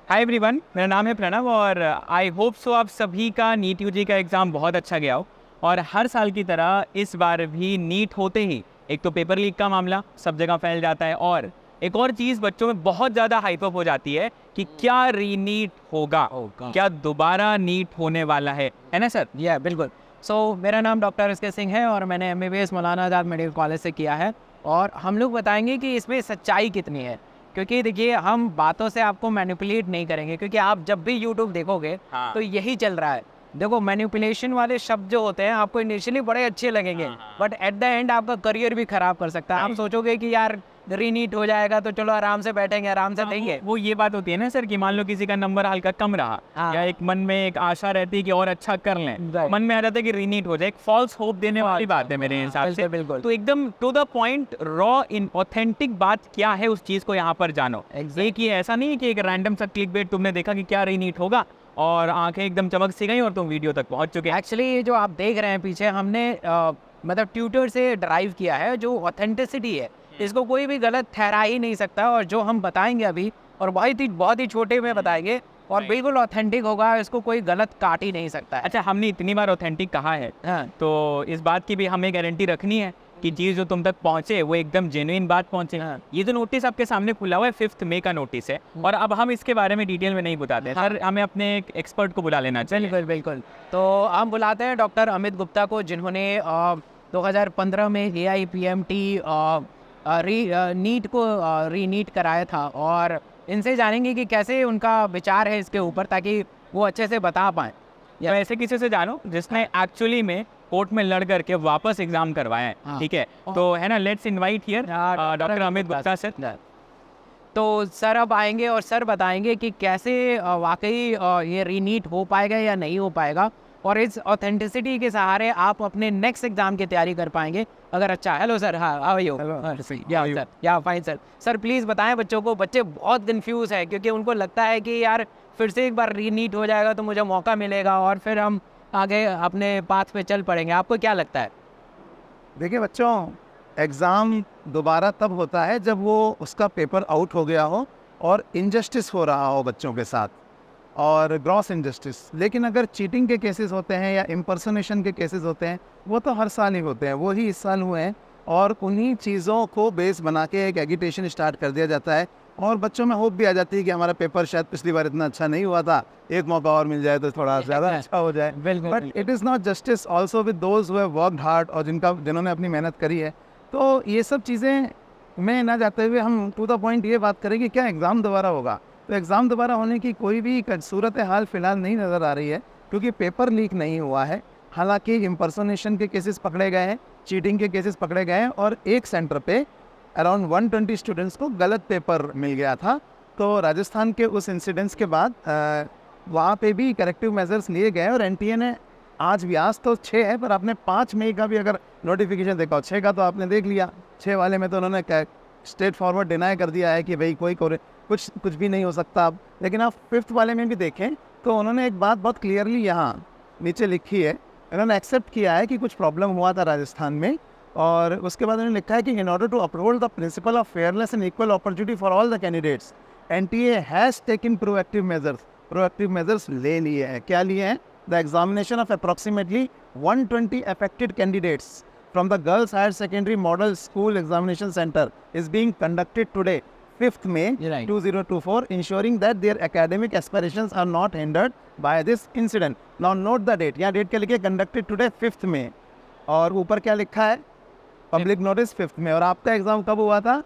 Hi everyone, मेरा नाम है प्रणव और आई होप सो आप सभी का नीट यूजी का एग्ज़ाम बहुत अच्छा गया हो। और हर साल की तरह इस बार भी नीट होते ही एक तो पेपर लीक का मामला सब जगह फैल जाता है और एक और चीज़ बच्चों में बहुत ज़्यादा हाइप अप हो जाती है कि क्या रीनीट होगा, क्या दोबारा नीट होने वाला है ना सर? बिल्कुल। मेरा नाम डॉक्टर एस के सिंह है और मैंने MBBS मौलाना आज़ाद मेडिकल कॉलेज से किया है। और हम लोग बताएंगे कि इसमें सच्चाई कितनी है, क्योंकि देखिए हम बातों से आपको मैनिपुलेट नहीं करेंगे, क्योंकि आप जब भी यूट्यूब देखोगे हाँ। तो यही चल रहा है। देखो, मैनिपुलेशन वाले शब्द जो होते हैं आपको इनिशियली बड़े अच्छे लगेंगे, बट एट द एंड आपका करियर भी खराब कर सकता है। आप सोचोगे कि यार रीनीट हो जाएगा तो चलो आराम से बैठेंगे, आराम से देंगे। वो ये बात होती है ना सर कि मान लो किसी का नंबर हल्का कम रहा, हाँ। या एक मन में एक आशा रहती है कि और अच्छा कर लें, Right. मन में आ जाता है कि रीनीट हो जाए। एक फॉल्स होप देने वाली बात है मेरे हिसाब से। बिल्कुल। तो एकदम to the point, raw in authentic बात क्या है उस चीज को यहाँ पर जानो। एक ये ऐसा नहीं है कि एक रैंडम सा क्लिक बेट तुमने देखा कि क्या रीनीट होगा और आंखें एकदम चमक सी गई और तुम वीडियो तक पहुंच चुके। एक्चुअली ये जो आप देख रहे हैं पीछे, हमने मतलब ट्विटर से ड्राइव किया है। जो ऑथेंटिसिटी है इसको कोई भी गलत ठहरा ही नहीं सकता, और जो हम बताएंगे अभी और बहुत ही छोटे में बताएंगे और बिल्कुल ऑथेंटिक होगा, इसको कोई गलत काट ही नहीं सकता है। अच्छा, हमने इतनी बार ऑथेंटिक कहा है, हाँ। तो इस बात की भी हमें गारंटी रखनी है कि चीज़ जो तुम तक पहुंचे वो एकदम जेन्युइन बात पहुंचे। हाँ। ये जो नोटिस आपके सामने खुला हुआ है 5 मई का नोटिस है, और अब हम इसके बारे में डिटेल में नहीं बताते हैं। हाँ। सर, हमें अपने एक एक्सपर्ट को बुला लेना चाहिए। बिल्कुल। तो हम बुलाते हैं डॉक्टर अमित गुप्ता को, जिन्होंने 2015 में AIPMT नीट को रीनीट कराया था, और इनसे जानेंगे कि कैसे उनका विचार है इसके ऊपर, ताकि वो अच्छे से बता पाएँ। तो ऐसे किसी से जानो जिसने एक्चुअली में कोर्ट में लड़ करके वापस एग्जाम करवाया है। हाँ। ठीक है, तो है ना, let's invite here doctor Amit Gupta sir. तो सर अब आएंगे और सर बताएंगे कि कैसे वाकई ये रीनीट हो पाएगा या नहीं हो पाएगा, और इस ऑथेंटिसिटी के सहारे आप अपने नेक्स्ट एग्जाम की तैयारी कर पाएंगे अगर अच्छा। हेलो सर, हाँ हाउ आर यू? या फाइन सर। सर प्लीज़ बताएं बच्चों को, बच्चे बहुत कन्फ्यूज है क्योंकि उनको लगता है कि यार फिर से एक बार रीनीट हो जाएगा तो मुझे मौका मिलेगा और फिर हम आगे अपने पाथ पे चल पड़ेंगे। आपको क्या लगता है? देखिए बच्चों, एग्ज़ाम दोबारा तब होता है जब वो उसका पेपर आउट हो गया हो और इनजस्टिस हो रहा हो बच्चों के साथ, और ग्रॉस इनजस्टिस। लेकिन अगर चीटिंग के केसेस होते हैं या इम्पर्सनेशन के केसेस होते हैं, वो तो हर साल ही होते हैं, वो ही इस साल हुए हैं, और उन्हीं चीज़ों को बेस बना के एक एगिटेशन स्टार्ट कर दिया जाता है, और बच्चों में होप भी आ जाती है कि हमारा पेपर शायद पिछली बार इतना अच्छा नहीं हुआ था, एक मौका और मिल जाए तो थोड़ा ज़्यादा अच्छा हो जाए। But it is not justice also with those who have worked hard, और जिन्होंने अपनी मेहनत करी है। तो ये सब चीज़ें में ना जाते हुए हम टू द पॉइंट ये बात करें कि क्या एग्ज़ाम दोबारा होगा। तो एग्ज़ाम दोबारा होने की कोई भी सूरत हाल फ़िलहाल नहीं नज़र आ रही है, क्योंकि पेपर लीक नहीं हुआ है। हालांकि इम्पर्सोनेशन के केसेस पकड़े गए हैं, चीटिंग के केसेस पकड़े गए हैं, और एक सेंटर पे अराउंड 120 स्टूडेंट्स को गलत पेपर मिल गया था। तो राजस्थान के उस इंसिडेंट्स के बाद वहाँ पे भी करेक्टिव मेजर्स लिए गए, और NTA ने आज तो 6 है, पर आपने 5 मई का भी अगर नोटिफिकेशन देखा हो, 6 का तो आपने देख लिया, 6 वाले में तो उन्होंने स्ट्रेट फॉरवर्ड डिनाई कर दिया है कि भाई कुछ भी नहीं हो सकता अब। लेकिन आप 5th वाले में भी देखें तो उन्होंने एक बात बहुत क्लियरली यहाँ नीचे लिखी है। उन्होंने एक्सेप्ट किया है कि कुछ प्रॉब्लम हुआ था राजस्थान में, और उसके बाद उन्होंने लिखा है कि in order to uphold the principle of fairness and equal opportunity for all the candidates, NTA has taken proactive measures ले लिए हैं। क्या लिए हैं? The examination of approximately 120 affected candidates from the Girls Higher Secondary Model School Examination Center is being conducted today, 5th May 2024, ensuring that their academic aspirations are not hindered by this incident. Now note the date. यहाँ date क्या लिखी है? conducted today 5th May, और ऊपर क्या लिखा है? Public notice 5th May, और आपका एग्जाम कब हुआ था?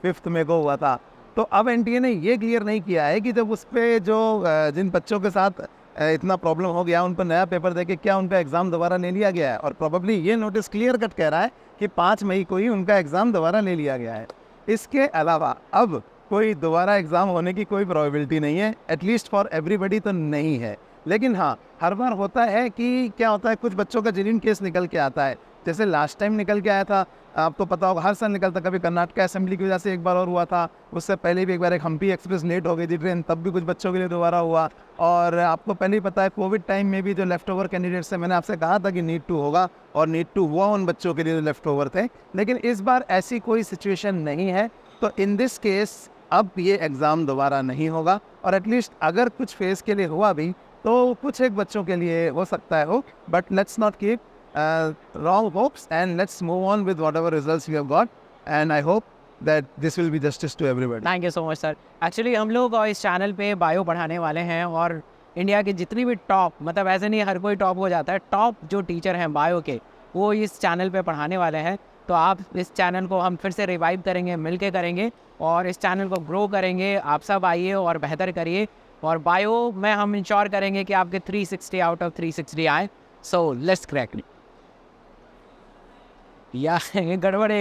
5th May को हुआ था। तो अब NTA ने ये क्लियर नहीं किया है कि जब उस पर जो जिन बच्चों के साथ इतना प्रॉब्लम हो गया उन पर नया पेपर देके क्या उनका एग्ज़ाम दोबारा ले लिया गया है, और प्रोबेबली ये नोटिस क्लियर कट कह रहा है कि 5 मई को ही उनका एग्ज़ाम दोबारा ले लिया गया है। इसके अलावा अब कोई दोबारा एग्ज़ाम होने की कोई प्रोबेबिलिटी नहीं है, एटलीस्ट फॉर एवरीबडी तो नहीं है। लेकिन हाँ, हर बार होता है कि क्या होता है, कुछ बच्चों का जेन्युइन केस निकल के आता है, जैसे लास्ट टाइम निकल के आया था, आपको पता होगा हर साल निकलता। कभी कर्नाटक असेंबली की वजह से एक बार और हुआ था, उससे पहले भी एक बार एक हम्पी एक्सप्रेस लेट हो गई थी ट्रेन, तब भी कुछ बच्चों के लिए दोबारा हुआ। और आपको पहले ही पता है कोविड टाइम में भी जो लेफ्ट ओवर कैंडिडेट्स हैं, मैंने आपसे कहा था कि नीट 2 होगा, और नीट 2 हुआ उन बच्चों के लिए जो लेफ्ट ओवर थे। लेकिन इस बार ऐसी कोई सिचुएशन नहीं है। तो इन दिस केस अब ये एग्ज़ाम दोबारा नहीं होगा, और एटलीस्ट अगर कुछ फेज़ के लिए हुआ भी तो कुछ एक बच्चों के लिए हो सकता है हो, but let's not keep wrong hopes and let's move on with whatever results we have got, and I hope that this will be justice to everybody. Thank you so much sir. Actually हम लोग इस channel पे bio पढ़ाने वाले हैं, और India की जितनी भी टॉप, मतलब ऐसे नहीं हर कोई टॉप हो जाता है, टॉप जो टीचर हैं बायो के वो इस चैनल पे पढ़ाने वाले हैं। तो आप इस चैनल को हम फिर से रिवाइव करेंगे, मिलके करेंगे और इस चैनल को ग्रो करेंगे। आप सब आइए और बेहतर करिए, और बायो में हम इंश्योर करेंगे कि आपके 360 आउट ऑफ 360 आए। So let's crack. या गड़बड़ है।